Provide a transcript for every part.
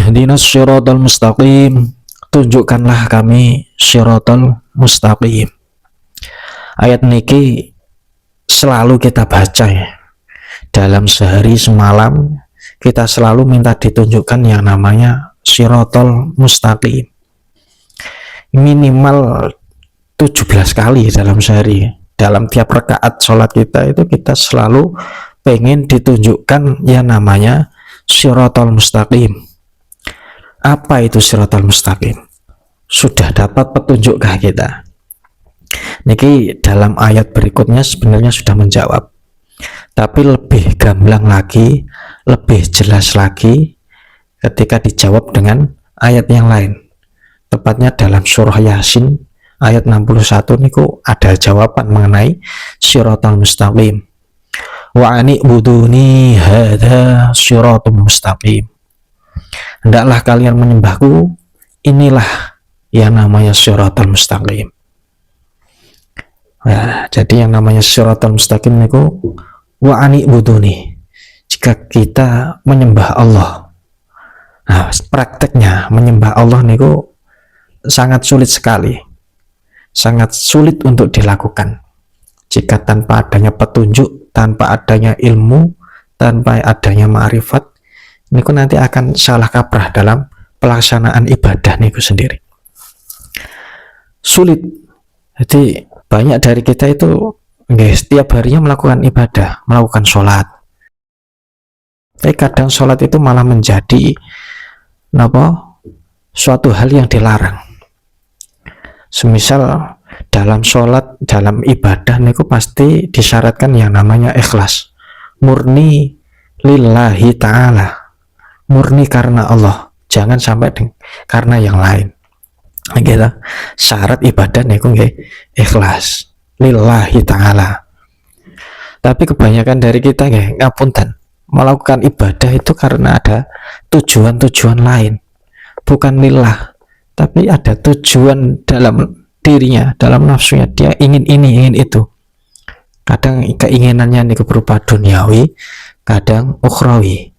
ihdinas syiratal mustaqim, tunjukkanlah kami syiratal mustaqim. Ayat niki selalu kita baca ya. Dalam sehari semalam kita selalu minta ditunjukkan yang namanya syiratal mustaqim. Minimal 17 kali dalam sehari. Dalam tiap rakaat sholat kita itu kita selalu pengen ditunjukkan yang namanya syiratal mustaqim. Apa itu syiratal mustaqim? Sudah dapat petunjukkah kita? Niki dalam ayat berikutnya sebenarnya sudah menjawab, tapi lebih gamblang lagi, lebih jelas lagi ketika dijawab dengan ayat yang lain. Tepatnya dalam surah Yasin ayat 61 niku ada jawaban mengenai syiratal mustaqim. Wa ani'buduni hadza syiratul mustaqim. Hendaklah kalian menyembahku, inilah yang namanya syiratal mustaqim. Nah, jadi yang namanya syiratal mustaqim niku wa ani'buduni. Jika kita menyembah Allah. Nah, prakteknya menyembah Allah niku sangat sulit sekali, sangat sulit untuk dilakukan jika tanpa adanya petunjuk, tanpa adanya ilmu, tanpa adanya ma'rifat. Niku nanti akan salah kaprah dalam pelaksanaan ibadah niku sendiri, sulit. Jadi banyak dari kita itu setiap harinya melakukan ibadah, melakukan sholat, tapi kadang sholat itu malah menjadi suatu hal yang dilarang. Semisal dalam sholat, dalam ibadah niku pasti disyaratkan yang namanya ikhlas, murni lillahi ta'ala, murni karena Allah, jangan sampai karena yang lain. Gitu. Syarat ibadah niku nggih ikhlas lillahi ta'ala. Tapi kebanyakan dari kita nggih ngapunten, melakukan ibadah itu karena ada tujuan-tujuan lain, bukan lillah, tapi ada tujuan dalam dirinya, dalam nafsunya, dia ingin ini, ingin itu. Kadang keinginannya niku berupa duniawi, kadang ukhrawi,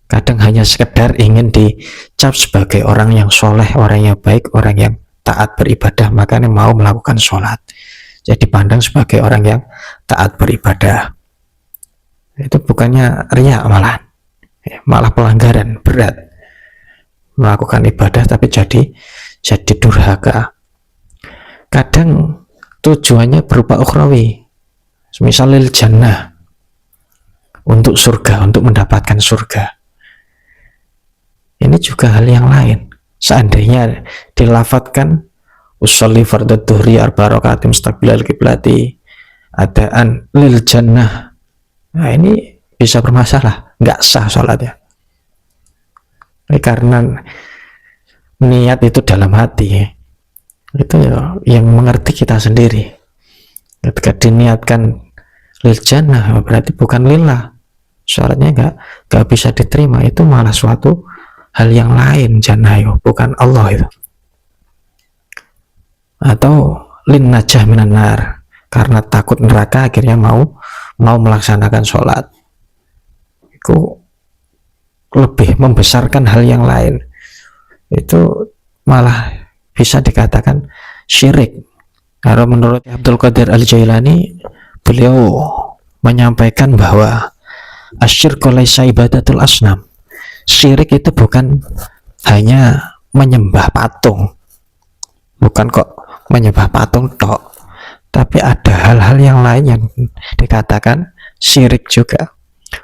kadang hanya sekedar ingin dicap sebagai orang yang soleh, orang yang baik, orang yang taat beribadah, makanya mau melakukan sholat, jadi dipandang sebagai orang yang taat beribadah. Itu bukannya riya, malah pelanggaran berat. Melakukan ibadah tapi jadi durhaka. Kadang tujuannya berupa ukhrawi, misal lil jannah, untuk surga, untuk mendapatkan surga. Ini juga hal yang lain. Seandainya dilafatkan usolli fardhu dhuhri arba rakaatin mustaqbilal qiblati adaan lil jannah, nah ini bisa bermasalah, nggak sah sholatnya. Karena niat itu dalam hati, itu yang mengerti kita sendiri. Ketika diniatkan lil jannah berarti bukan lillah, syaratnya nggak bisa diterima, itu malah suatu hal yang lain, jannah bukan Allah itu. Atau lin najah minan nar, karena takut neraka akhirnya mau melaksanakan sholat. Itu lebih membesarkan hal yang lain, itu malah bisa dikatakan syirik. Karena menurut Abdul Qadir Al-Jailani, beliau menyampaikan bahwa asyirku laisa ibadatul asnam. Syirik itu bukan hanya menyembah patung, bukan kok menyembah patung tok, tapi ada hal-hal yang lain yang dikatakan syirik juga.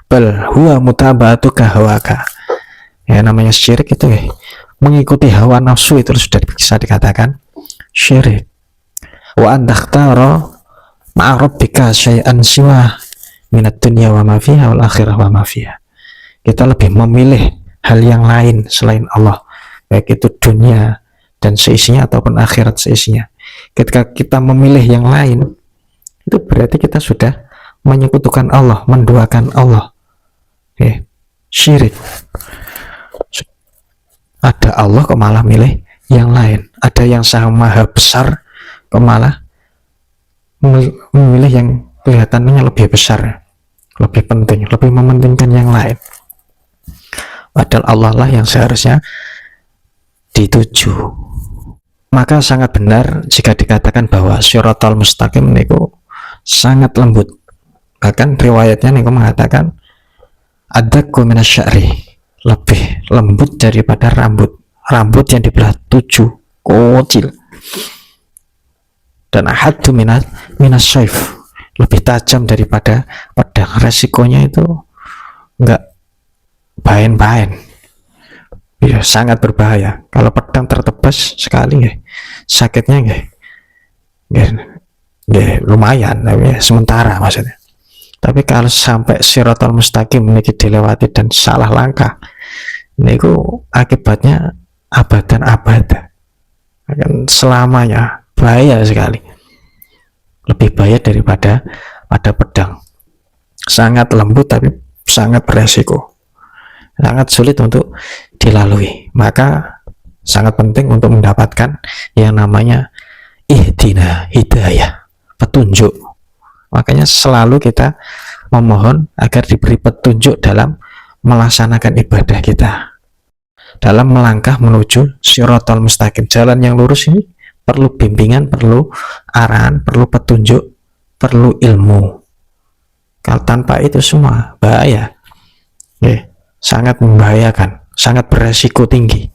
Bal huwa mutaba'atuka hawaka. Ya, namanya syirik itu mengikuti hawa nafsu, itu sudah bisa dikatakan syirik. Wa antakhtara ma'a rabbika syai'an siwa minat dunya wa ma fiha wal akhirah wa ma fiha. Kita lebih memilih hal yang lain selain Allah, baik itu dunia dan seisinya ataupun akhirat seisinya. Ketika kita memilih yang lain, itu berarti kita sudah menyekutukan Allah, menduakan Allah. Syirik. Ada Allah kok malah milih yang lain, ada yang sangat maha besar kok malah memilih yang kelihatannya lebih besar, lebih penting, lebih mementingkan yang lain. padahal Allah lah yang seharusnya dituju. Maka sangat benar jika dikatakan bahwa Shiratal Mustaqim niku sangat lembut. Bahkan riwayatnya niku mengatakan adakku minasyari, lebih lembut daripada rambut yang dibelah 7, kecil. Dan ahaddu minas saif, lebih tajam daripada pedang. Resikonya itu enggak bain-bain, ya, sangat berbahaya. Kalau pedang tertebas sekali ya, sakitnya lumayan, tapi sementara maksudnya. Tapi kalau sampai Shiratal Mustaqim ini dilewati dan salah langkah, ini akibatnya abadan abada, akan selamanya, bahaya sekali, lebih bahaya daripada pada pedang. Sangat lembut tapi sangat beresiko, sangat sulit untuk dilalui. Maka sangat penting untuk mendapatkan yang namanya ihdina, hidayah, petunjuk. Makanya selalu kita memohon agar diberi petunjuk dalam melaksanakan ibadah kita, dalam melangkah menuju Shiratal Mustaqim. Jalan yang lurus ini perlu bimbingan, perlu arahan, perlu petunjuk, perlu ilmu. Kalau tanpa itu semua bahaya, sangat membahayakan, sangat beresiko tinggi.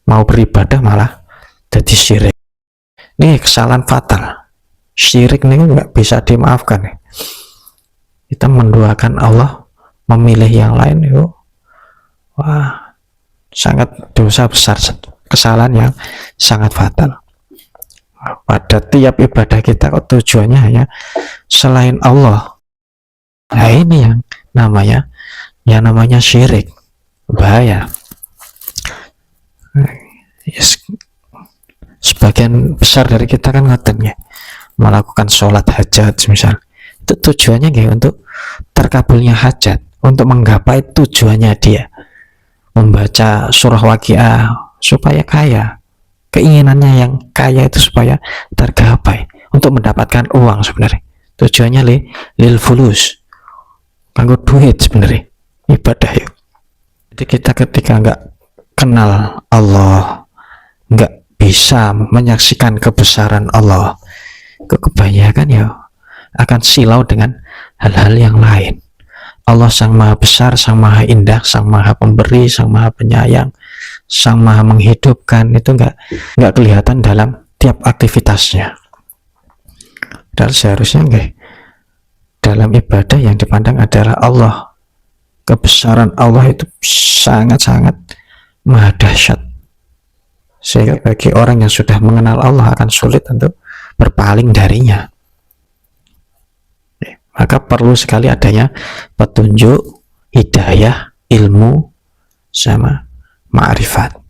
Mau beribadah malah jadi syirik. Ini kesalahan fatal. Syirik ini nggak bisa dimaafkan. Kita menduakan Allah, memilih yang lain, wah, sangat dosa besar, kesalahan yang sangat fatal. Pada tiap ibadah kita tujuannya hanya selain Allah. Nah ini yang namanya syirik, bahaya. Sebagian besar dari kita kan ngoten ya, melakukan sholat hajat misal, itu tujuannya untuk terkabulnya hajat, untuk menggapai tujuannya dia, membaca surah Waqiah supaya kaya, keinginannya yang kaya itu supaya tergapai, untuk mendapatkan uang. Sebenarnya tujuannya lil fulus, kanggo duit sebenarnya ibadah yuk. Jadi kita ketika nggak kenal Allah, nggak bisa menyaksikan kebesaran Allah, kebanyakan akan silau dengan hal-hal yang lain. Allah sang maha besar, sang maha indah, sang maha pemberi, sang maha penyayang, sang maha menghidupkan, itu nggak kelihatan dalam tiap aktivitasnya. Dan seharusnya dalam ibadah yang dipandang adalah Allah. Kebesaran Allah itu sangat-sangat maha dahsyat, sehingga bagi orang yang sudah mengenal Allah akan sulit untuk berpaling darinya. Maka perlu sekali adanya petunjuk, hidayah, ilmu, sama ma'rifat.